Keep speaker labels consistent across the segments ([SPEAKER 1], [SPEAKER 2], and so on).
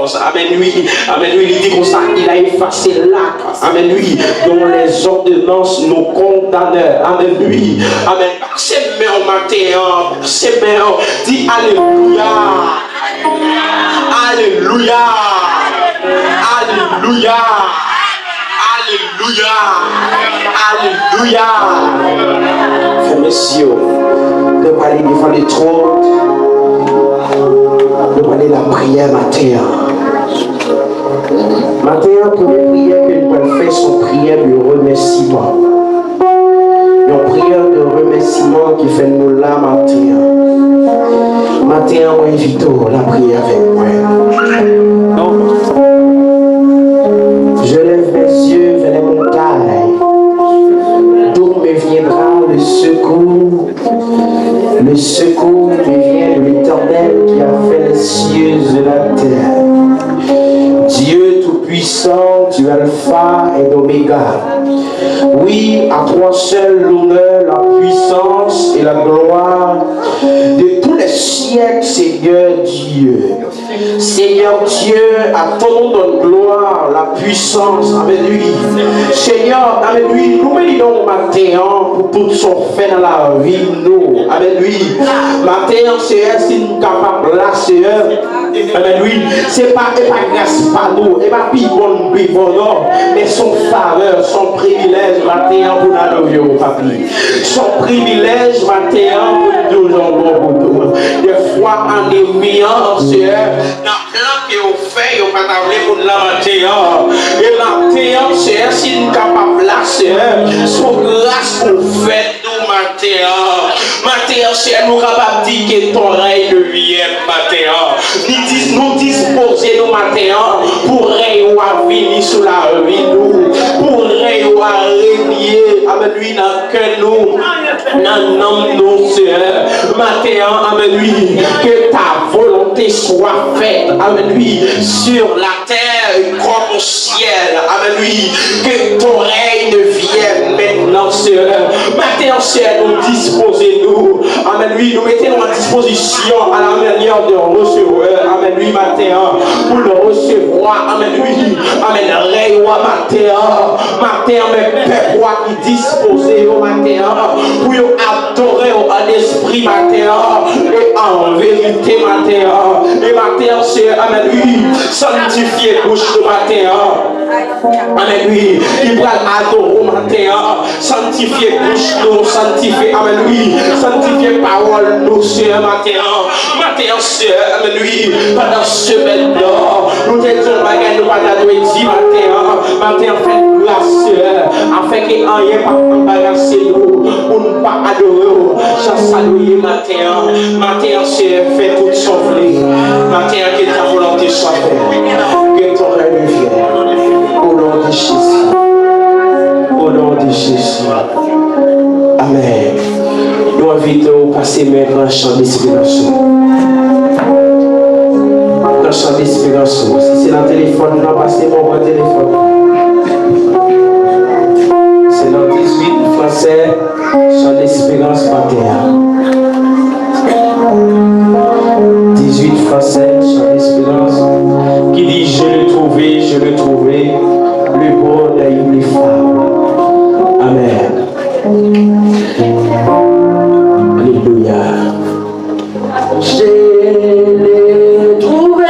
[SPEAKER 1] 14. Amen, oui. Amen, oui. Il dit comme ça, il a effacé l'acte. Amen, oui. Dont les ordonnances nous condamnent. Amen, oui. Amen. C'est mains matin. C'est mains. Dis Alléluia. Alléluia. Alléluia. Alléluia. Alléluia. Frère messieurs, de parler devant les trônes, de parler la prière matin. Matin, première prière que nous allons faire, son prière de remerciement. Une prière de remerciement qui fait nous là matin. Matin, on invite la prière avec moi. Je lève mes yeux vers les montagnes. D'où me viendra le secours? Le secours me vient de l'Éternel qui a fait les cieux et la terre. Dieu Tout-Puissant, tu es Alpha et l'Oméga. Oui, à toi seul l'honneur, la puissance et la gloire de tous les siècles, Seigneur Dieu. Seigneur Dieu, à ton nom donne gloire, la puissance, amen lui. Seigneur, amen lui, nous bénissons matin pour tout son fait dans la vie, nous, amen lui. Matin, Seigneur, si nous sommes capables là, Seigneur, amen lui, c'est pas grâce par nous, et pas pivon, mais son faveur, son privilège, matin pour la vie, papi. Son privilège, matin pour nous, des fois en émiant, Seigneur, dans plan que vous faites, vous pas pour la matin. Et la matin, Seigneur, si nous sommes capables là, Seigneur, son grâce pour faire nous matin. Matin, Seigneur, nous sommes capables de dire que ton règne vienne matin. Nous disposer nos matin pour règne à venir sur la vie, nous. Pour règne à régner, amen lui, dans que nous, dans nous, Seigneur. Matin, amen lui, que ta volonté soit faite, amen lui, sur la terre comme au ciel, amen lui, que ton règne vienne maintenant, Seigneur. Matin, Seigneur, nous disposez-nous, amen lui, nous mettons en disposition à la manière de recevoir, amen lui, matin, pour le recevoir, amen lui, amen, règne matin, mes peuple qui disposent au matin, pour adorer en esprit, matin, et en vérité, matin, et matin, c'est, amen lui, sanctifier bouche de matin, amen lui, il va adorer matin, sanctifier bouche nous, sanctifier, amen lui, sanctifier parole nous, c'est matin, c'est, amen lui, pendant ce semaine-là, nous étions bagages, nous pas dit matin, fait grâce, afin que rien pas embarrasser nous, pour ne pas adorer, chasse saluer matin, c'est fait tout sauver, matin, que ta volonté soit faite, que ton règne vienne, au nom de Jésus, au nom de Jésus, amen. Nous invitons à passer maintenant un chant d'espérance. Un chant d'espérance. Si c'est dans le téléphone, nous passez mon téléphone. C'est dans 18 français, chant d'espérance matin. 18 français, chant d'espérance, qui dit je le trouvais, le bon d'ailleurs les femmes. Amen. Alléluia. Je l'ai trouvé.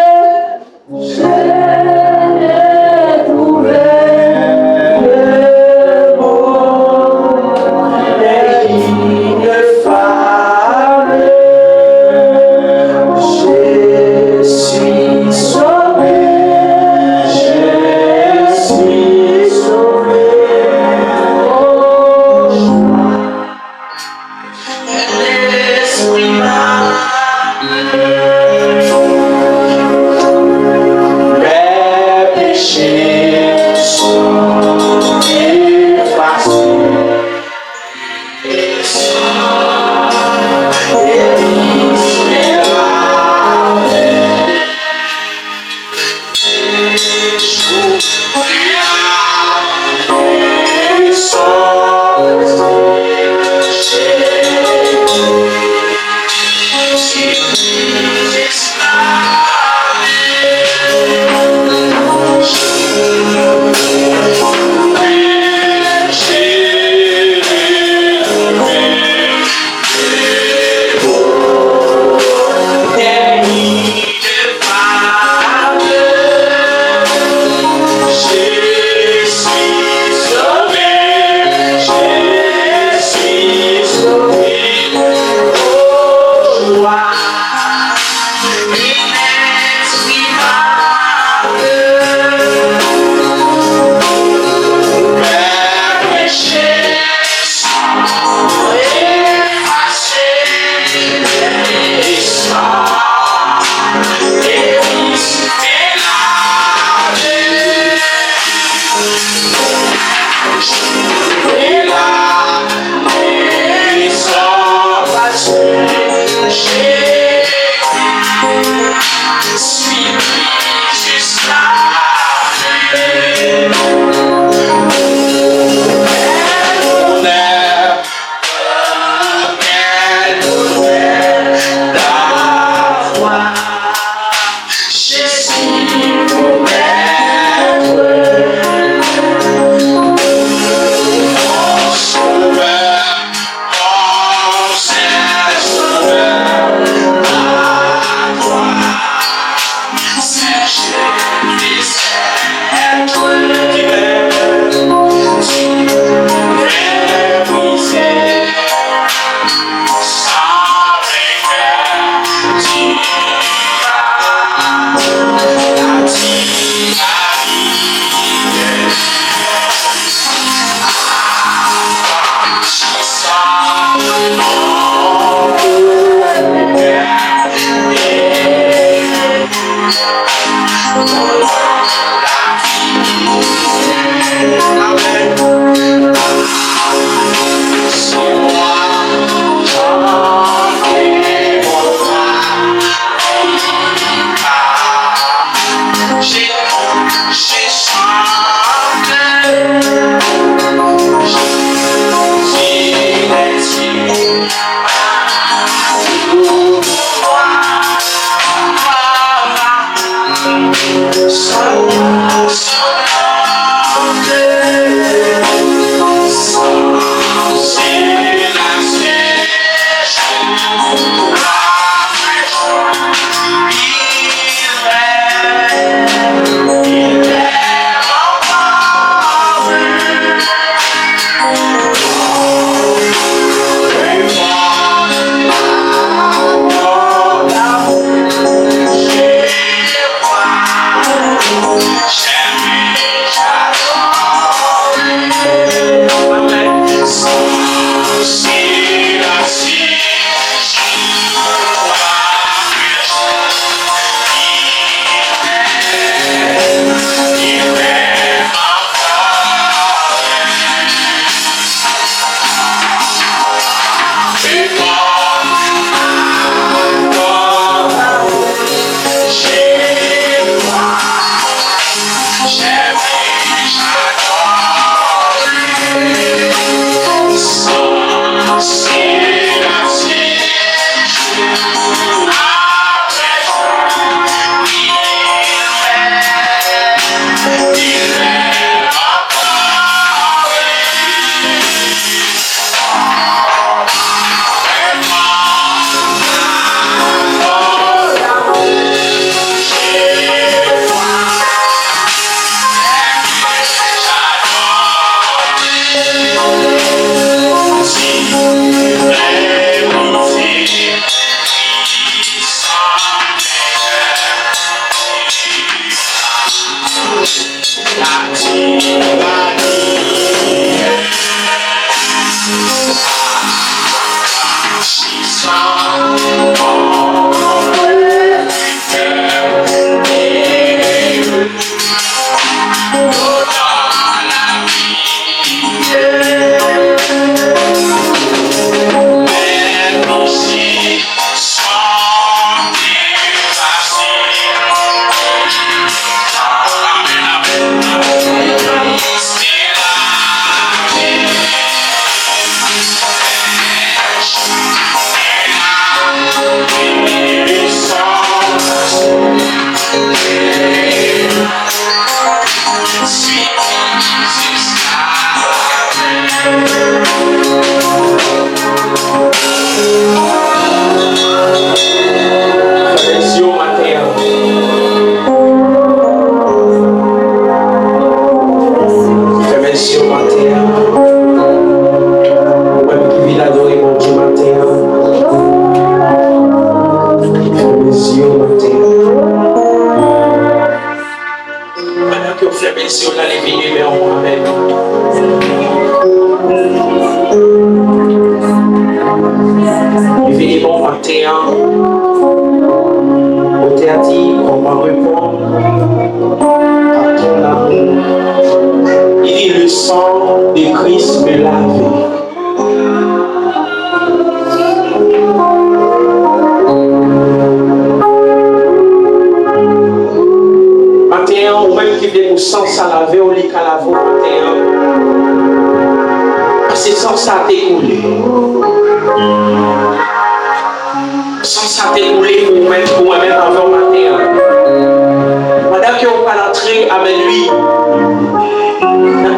[SPEAKER 1] Amen, lui.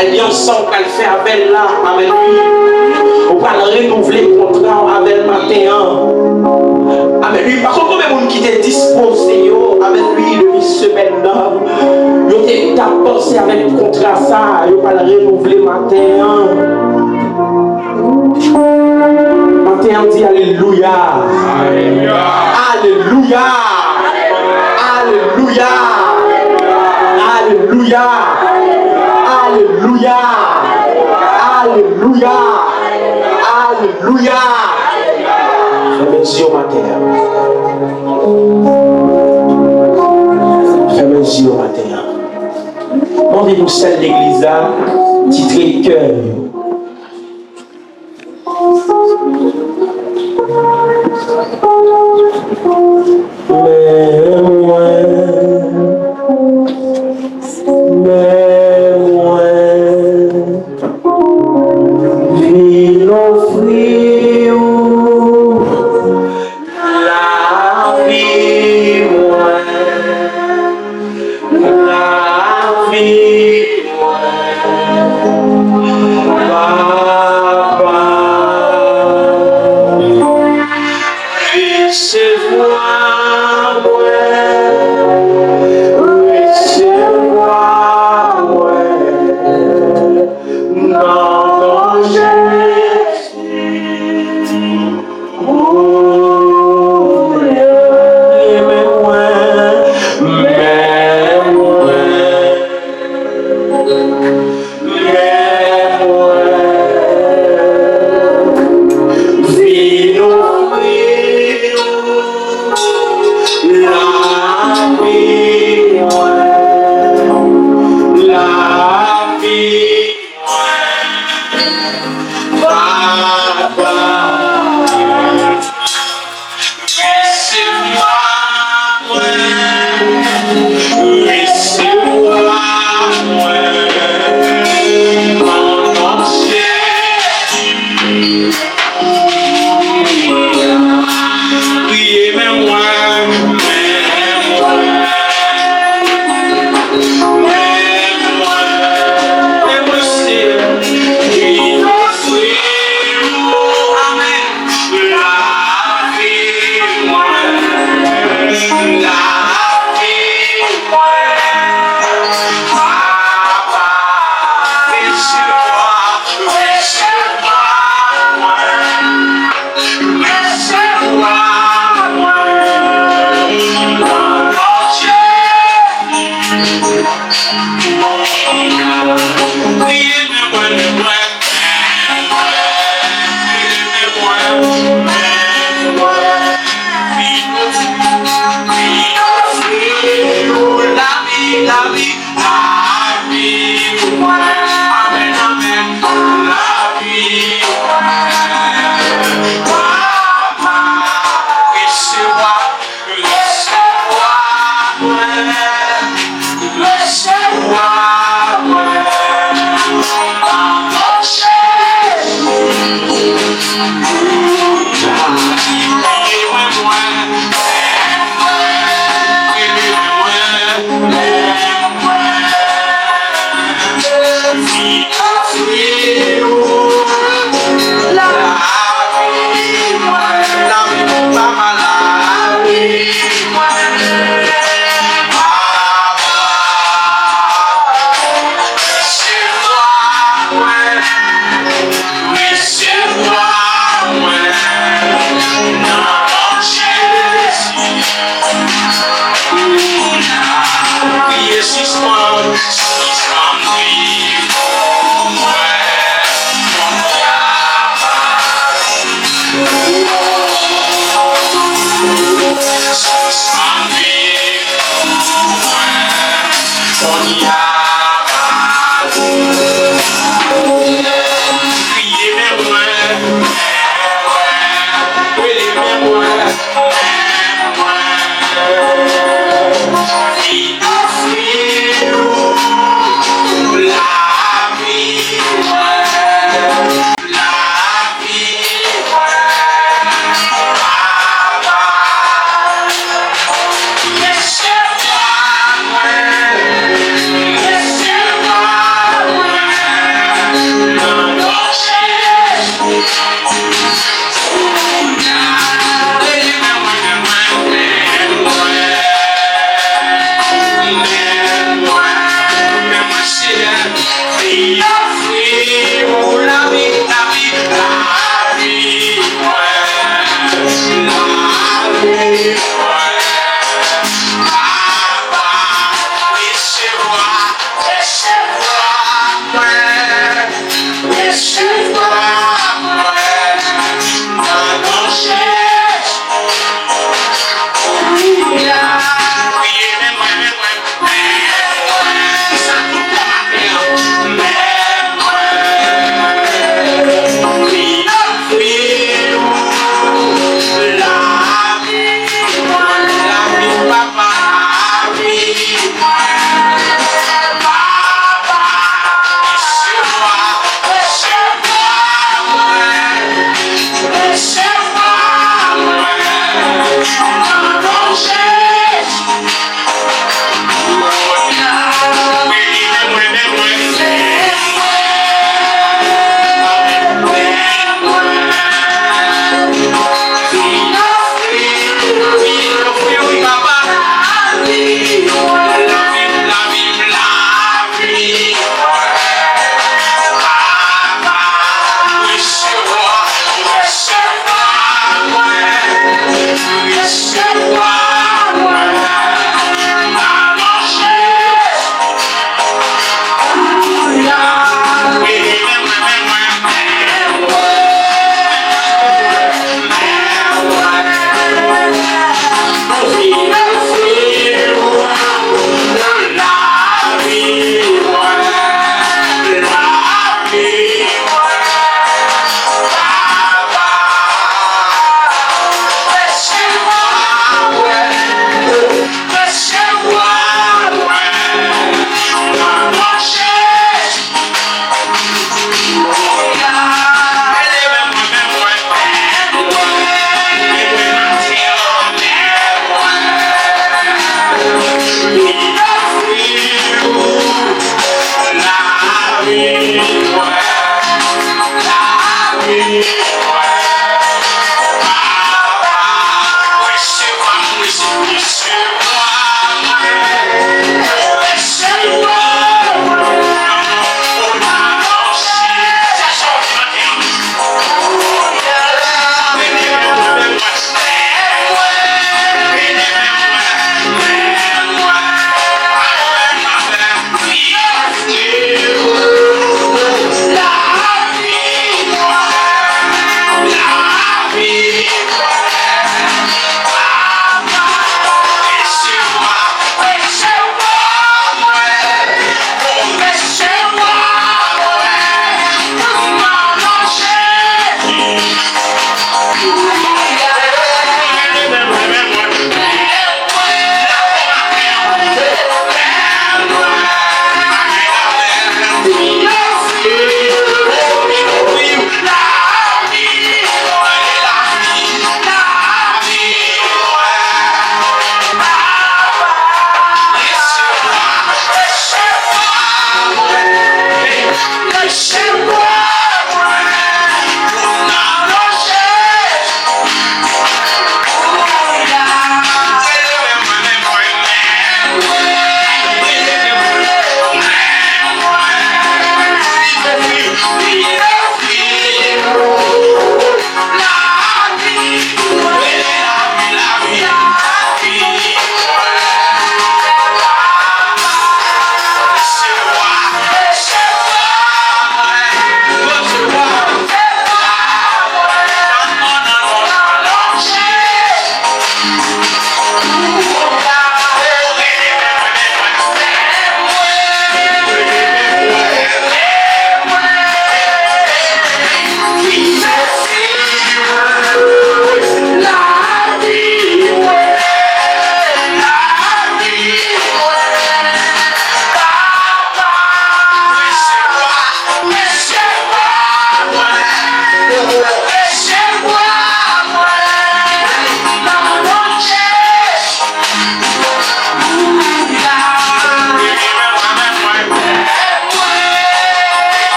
[SPEAKER 1] Alliance qu'on va faire avec là, amen, lui. On va renouveler le contrat avec le matin. Amen, lui. Par contre, même qui était disposé, amen, lui, le semaine là, il était pensé avec le contrat ça, il va le renouveler le matin. Matin, on dit Alléluia. Alléluia. Alléluia. Alléluia. Alléluia. Alléluia. Alléluia. Alléluia. Fermez les yeux au matin. Fermez les yeux au matin. Demandez-nous celle de l'église là, titré cœur. Mais moi, il offrit la vie, la vie, papa, laissez-moi.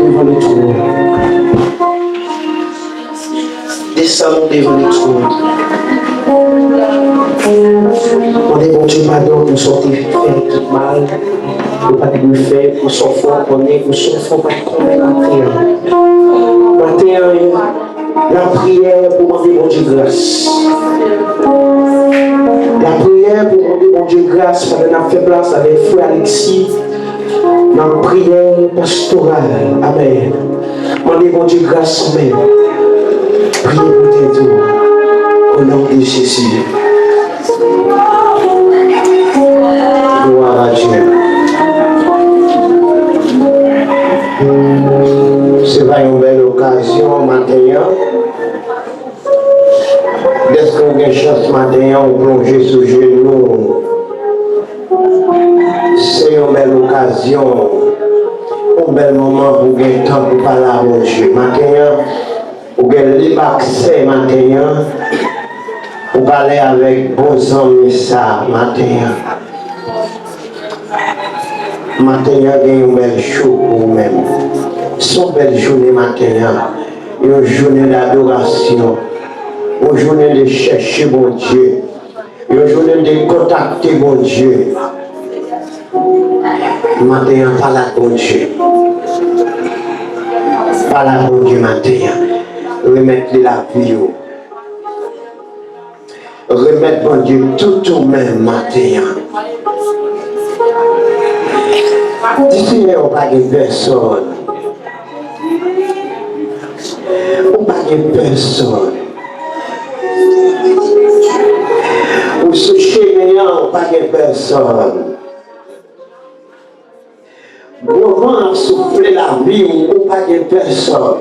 [SPEAKER 1] devant le trône. Descendons devant le trône. On est bon Dieu, pardon, pour sortir fait tout mal. Pour pas de faire, pour son fort, pour son fort, pas de convaincre. Matin, la prière pour demander mon Dieu grâce. La prière pour demander mon Dieu grâce pendant la faiblesse avec frère Alexis. La prière pastorale. Amen. Demandez mon Dieu grâce. Amen. Priez pour tout. Au nom de Jésus. Gloire à Dieu. C'est pas une belle occasion maintenant. Est-ce qu'on a une chance maintenant de plonger sous genoux? C'est une belle occasion, un bel moment pour gagner temps pour parler à mon Dieu. Maintenant, pour gagner libre accès maintenant, pour parler avec bons amis ça maintenant. Maintenant, il y a une belle chose pour vous-même. C'est une belle journée maintenant, une journée d'adoration, une journée de chercher mon Dieu, une journée de contacter mon Dieu. Maintenant, parle à mon Dieu. Parle à mon Dieu maintenant. Remettre la vie. Remettre mon Dieu tout au même matin. D'ici, on n'a pas de personne. On n'a pas de personne. Ou ce chemin, on n'a pas de personne. Le vent a soufflé la vie ou pas de personne.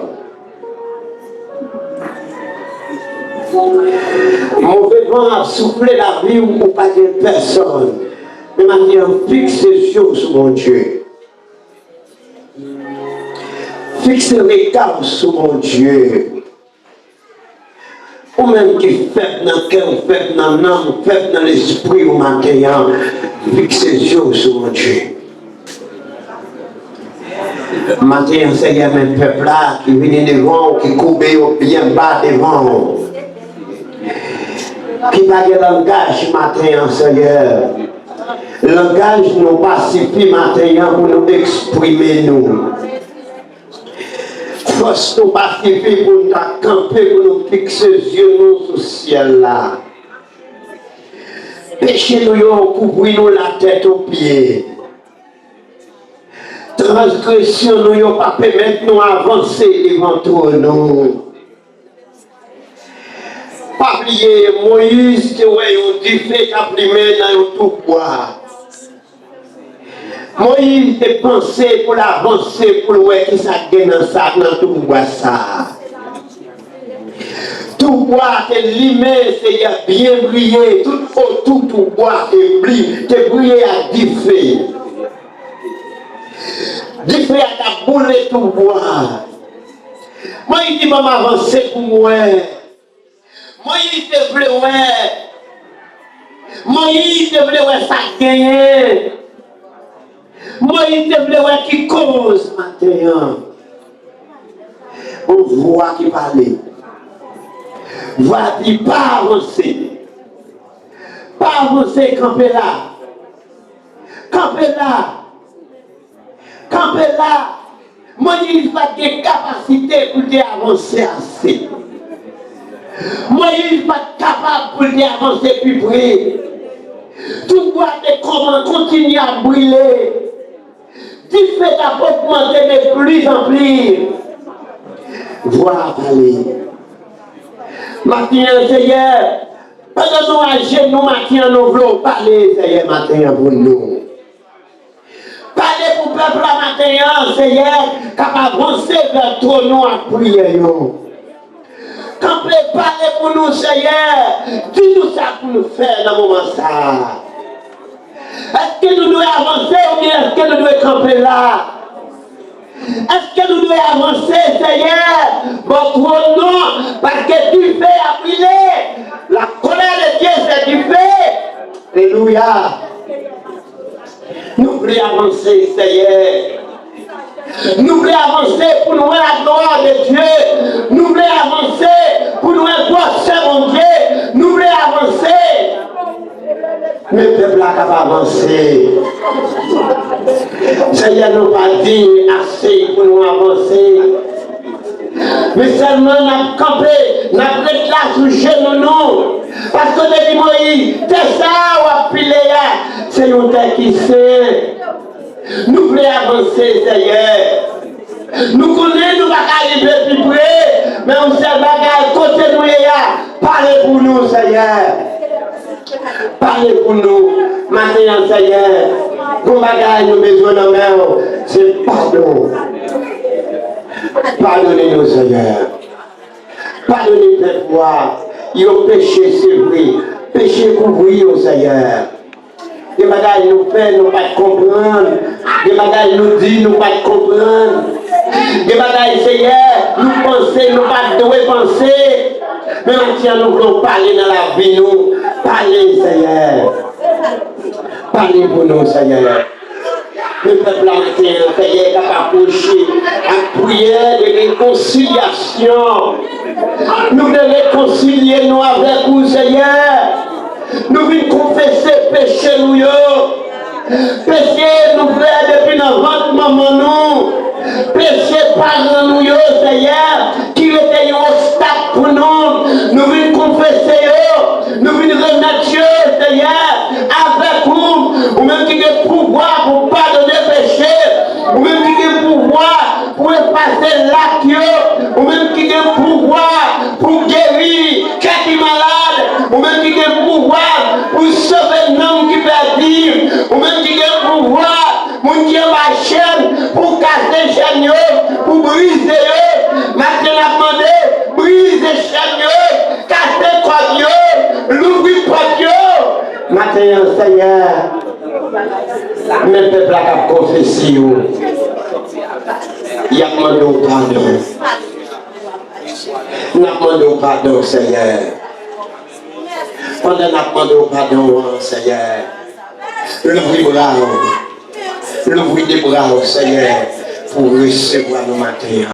[SPEAKER 1] Mauvais vent a soufflé la vie ou pas de personne. Mais maintenant, fixe les yeux sur mon Dieu. Fixe le regard sur mon Dieu. Ou même qui fait dans le cœur, fait dans l'âme, fait dans l'esprit ou maintenant, fixe les yeux sur mon Dieu. Maintenant, Seigneur, mes peuples là qui viennent devant, qui coupent bien bas devant, qui n'a pas de langage matin, Seigneur. Le langage nous pacifie matin pour nous exprimer nous. Force nous pacifie pour nous camper, pour nous fixer les yeux sur le ciel là. Péché nous, couvrir nous la tête aux pieds. Transgression nous n'ont pas permettre nous avancer devant toi nous. Pas oublier Moïse qui a dit fait applimer dans tout bois. Moïse a pensé pour l'avancer pour voir qui ça gagne dans tout bois ça. Tout bois est limé, c'est bien brillé, tout autour tout bois est brillé à 10 feux. Dis frère, ta boule tout bois. Moi, il dit, maman, avancer pour moi. Moi, il te voulait, moi, il te voulait, ça gagner. Moi, il te voulait, qui cause maintenant. On voit qui parle. Voix qui pas avancer. Pas avancer, camper là. Camper là. Camper là, Moïse n'a pas de capacité pour avancer assez. Moïse n'est pas capable pour avancer plus près. Tout doit continuer à brûler. Tu fais ta propre augmenter de plus en plus. Voilà, parler. Maintenant, Seigneur, pendant nous agir, nous maintenant, nous voulons parler, Seigneur, maintenant pour nous. Parlez pour le peuple la matin, Seigneur, capable d'avancer vers toi, nous à prier. Quand vous parlez pour nous, Seigneur, dis-nous ça pour nous faire dans le moment ça. Est-ce que nous devons avancer ou bien est-ce que nous devons camper là? Est-ce que nous devons avancer, Seigneur? Votre nom, parce que tu fais appeler. La colère de Dieu, c'est du fait. Alléluia. Nous voulons avancer, Seigneur.
[SPEAKER 2] Nous voulons avancer pour nous voir la gloire de Dieu. Nous voulons avancer pour nous voir mon Dieu. Nous voulons avancer. Mais le peuple n'a pas avancé. Seigneur nous pas dit assez pour nous avancer. Mais seulement nous campé, nous prêté là sous genoux. Parce que depuis Moïse, c'est ça ou appelé c'est une terre qui sait. Nous voulons avancer, Seigneur. Nous connaissons, nous ne pouvons pas arriver plus près. Mais on sait pas côté nous, parlez pour nous, Seigneur. Parlez pour nous. Maintenant, Seigneur, nous avons besoin de nous, c'est pardon. Pardonnez-nous, Seigneur. Pardonnez-nous, fois. Il y a péché, c'est vrai. Péché couvrir, Seigneur. Des bagages nous fait, nous pas comprendre. Des bagages nous dit, nous pas comprendre. Des bagages, Seigneur, nous penser, nous pas devons penser. Mais maintenant, nous voulons parler dans la vie, nous. Parlez, Seigneur. Parlez pour nous, Seigneur. Le peuple entier, Seigneur, est capable de approcher à prière de réconciliation. Nous devons réconcilier nous avec vous, Seigneur. Nous venons confesser péché nous. Péché nous fait depuis notre ventre, maman nous. Péché par nous, Seigneur, qui était un obstacle pour nous. Nous venons confesser, nous venons remettre, Seigneur, avec vous. Ou même qui a le pouvoir pour pardonner péché. Ou même qui a le pouvoir pour effacer l'acte. Ou même qui a le pouvoir pour guérir quelqu'un malade. Ou même qui a le pouvoir pour sauver l'homme qui perdu. Ou même qui a le pouvoir pour Dieu ma chaîne, pour casser les chaînes, pour briser. Maintenant, la demandé, briser les chaînes, casser les cordes, l'ouvrir les portes. Maintenant, Seigneur, mes peuples ont confessé. Il a demandé au pardon. Il a demandé au pardon, Seigneur. Pendant qu'on a demandé au pardon, Seigneur, l'ouvrir les bras, Seigneur, pour recevoir nos matins.